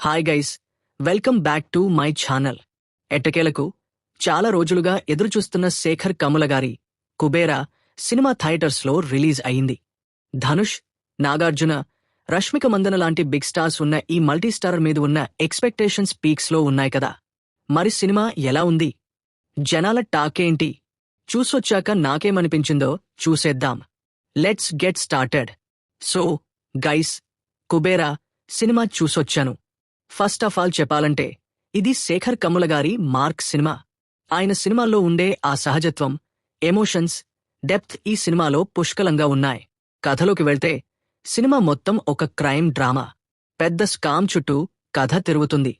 Hi guys, welcome back to my channel. ఎట్టకేలకు చాలా రోజులుగా ఎదురుచూస్తున్న శేఖర్ కమ్ముల గారి కుబేరా సినిమా థియేటర్స్లో రిలీజ్ అయింది. ధనుష్, నాగార్జున, రష్మిక మందన లాంటి బిగ్ స్టార్స్ ఉన్న ఈ మల్టీస్టారర్ మీద ఉన్న ఎక్స్పెక్టేషన్స్ పీక్స్లో ఉన్నాయి కదా. మరి సినిమా ఎలా ఉంది? జనాల టాకేంటి? చూసొచ్చాక నాకేమనిపించిందో చూసేద్దాం. Let's get started. So guys, Kubera సినిమా చూసొచ్చాను. ఫస్ట్ ఆఫ్ ఆల్ చెప్పాలంటే ఇది శేఖర్ కమ్ముల గారి మార్క్ సినిమా. ఆయన సినిమాల్లో ఉండే ఆ సహజత్వం, ఎమోషన్స్, డెప్త్ ఈ సినిమాలో పుష్కలంగా ఉన్నాయి. కథలోకి వెళ్తే సినిమా మొత్తం ఒక క్రైమ్ డ్రామా. పెద్ద స్కామ్ చుట్టూ కథ తిరుగుతుంది.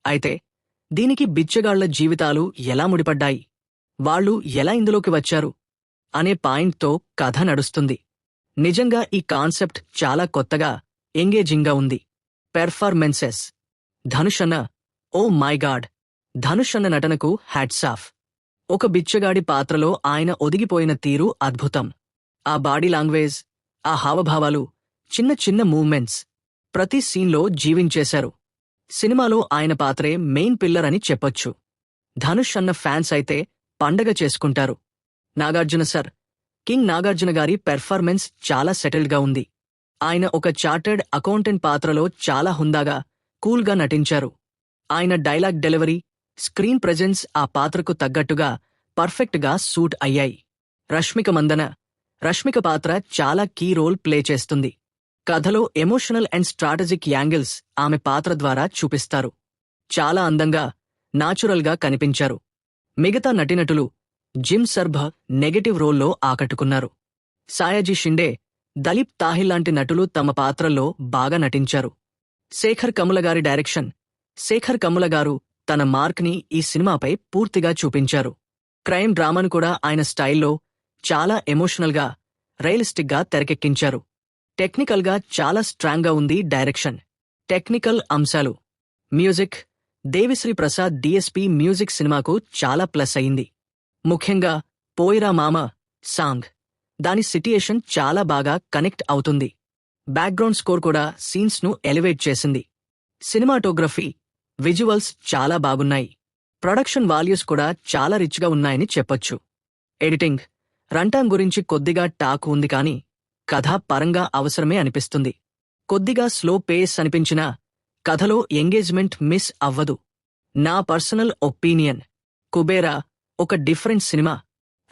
అయితే దీనికి బిచ్చగాళ్ల జీవితాలు ఎలా ముడిపడ్డాయి, వాళ్ళు ఎలా ఇందులోకి వచ్చారు అనే పాయింట్తో కథ నడుస్తుంది. నిజంగా ఈ కాన్సెప్ట్ చాలా కొత్తగా, ఎంగేజింగ్గా ఉంది. పెర్ఫార్మెన్సెస్. ధనుష్ అన్న, ఓ మై గాడ్, ధనుష్ అన్న నటనకు హ్యాట్స్ ఆఫ్. ఒక బిచ్చగాడి పాత్రలో ఆయన ఒదిగిపోయిన తీరు అద్భుతం. ఆ బాడీ లాంగ్వేజ్, ఆ హావభావాలు, చిన్న చిన్న మూవ్మెంట్స్ ప్రతి సీన్లో జీవించేశారు. సినిమాలో ఆయన పాత్రే మెయిన్ పిల్లర్ అని చెప్పొచ్చు. ధనుష్ అన్న ఫ్యాన్స్ అయితే పండగ చేసుకుంటారు. నాగార్జున సర్, కింగ్ నాగార్జున గారి పెర్ఫార్మెన్స్ చాలా సెటిల్డ్గా ఉంది. ఆయన ఒక చార్టర్డ్ అకౌంటెంట్ పాత్రలో చాలా హుందాగా, కూల్గా నటించారు. ఆయన డైలాగ్ డెలివరీ, స్క్రీన్ ప్రెజెన్స్ ఆ పాత్రకు తగ్గట్టుగా పర్ఫెక్ట్గా సూట్ అయ్యాయి. రష్మిక పాత్ర చాలా కీ రోల్ ప్లే చేస్తుంది. కథలో ఎమోషనల్ అండ్ స్ట్రాటజిక్ యాంగిల్స్ ఆమె పాత్ర ద్వారా చూపిస్తారు. చాలా అందంగా, నాచురల్గా కనిపించారు. మిగతా నటినటులు జిమ్ సర్భ నెగటివ్ రోల్లో ఆకట్టుకున్నారు. సాయాజీ షిండే, దలీప్ తాహిల్ లాంటి నటులు తమ పాత్రల్లో బాగా నటించారు. శేఖర్ కమ్ముల గారి డైరెక్షన్. శేఖర్ కమ్ముల గారు తన మార్క్ని ఈ సినిమాపై పూర్తిగా చూపించారు. క్రైమ్ డ్రామాను కూడా ఆయన స్టైల్లో చాలా ఎమోషనల్గా, రియలిస్టిక్గా తెరకెక్కించారు. టెక్నికల్గా చాలా స్ట్రాంగ్గా ఉంది డైరెక్షన్. టెక్నికల్ అంశాలు. Music. Devi Sri Prasad DSP music సినిమాకు చాలా ప్లస్ అయింది. ముఖ్యంగా పోయిరా మామ సాంగ్. దాని సిట్యుయేషన్ చాలా బాగా కనెక్ట్ అవుతుంది. బ్యాక్గ్రౌండ్ స్కోర్ కూడా సీన్స్ను ఎలివేట్ చేసింది. సినిమాటోగ్రఫీ, విజువల్స్ చాలా బాగున్నాయి. ప్రొడక్షన్ వాల్యూస్ కూడా చాలా రిచ్గా ఉన్నాయని చెప్పొచ్చు. ఎడిటింగ్, రన్టైమ్ గురించి కొద్దిగా టాక్ ఉంది కానీ కథ పరంగా అవసరమే అనిపిస్తుంది. కొద్దిగా స్లో పేస్ అనిపించినా కథలో ఎంగేజ్మెంట్ మిస్ అవ్వదు. నా పర్సనల్ ఒపీనియన్, కుబేరా ఒక డిఫరెంట్ సినిమా.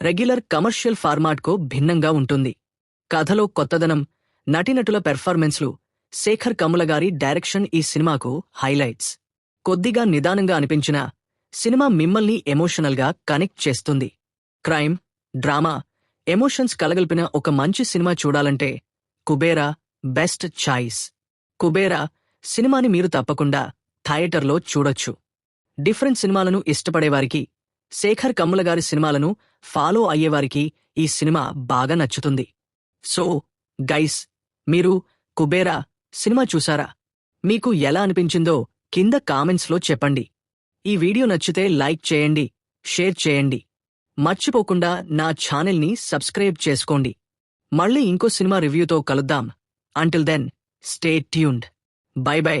రెగ్యులర్ కమర్షియల్ ఫార్మాట్కు భిన్నంగా ఉంటుంది. కథలో కొత్తదనం, నటీనటుల పెర్ఫార్మెన్స్లు, శేఖర్ కమ్ముల గారి డైరెక్షన్ ఈ సినిమాకు హైలైట్స్. కొద్దిగా నిదానంగా అనిపించినా సినిమా మిమ్మల్ని ఎమోషనల్గా కనెక్ట్ చేస్తుంది. క్రైమ్, డ్రామా, ఎమోషన్స్ కలగలిపిన ఒక మంచి సినిమా చూడాలంటే కుబేరా బెస్ట్ చాయిస్. కుబేరా సినిమాని మీరు తప్పకుండా థియేటర్లో చూడొచ్చు. డిఫరెంట్ సినిమాలను ఇష్టపడేవారికి, శేఖర్ కమ్ముల గారి సినిమాలను ఫాలో అయ్యేవారికి ఈ సినిమా బాగా నచ్చుతుంది. సో గైస్, మీరు కుబేరా సినిమా చూసారా? మీకు ఎలా అనిపించిందో కింద కామెంట్స్లో చెప్పండి. ఈ వీడియో నచ్చితే లైక్ చేయండి, షేర్ చేయండి. మర్చిపోకుండా నా ఛానల్ని సబ్స్క్రైబ్ చేసుకోండి. మళ్ళీ ఇంకో సినిమా రివ్యూతో కలుద్దాం. Until then, stay tuned. Bye by.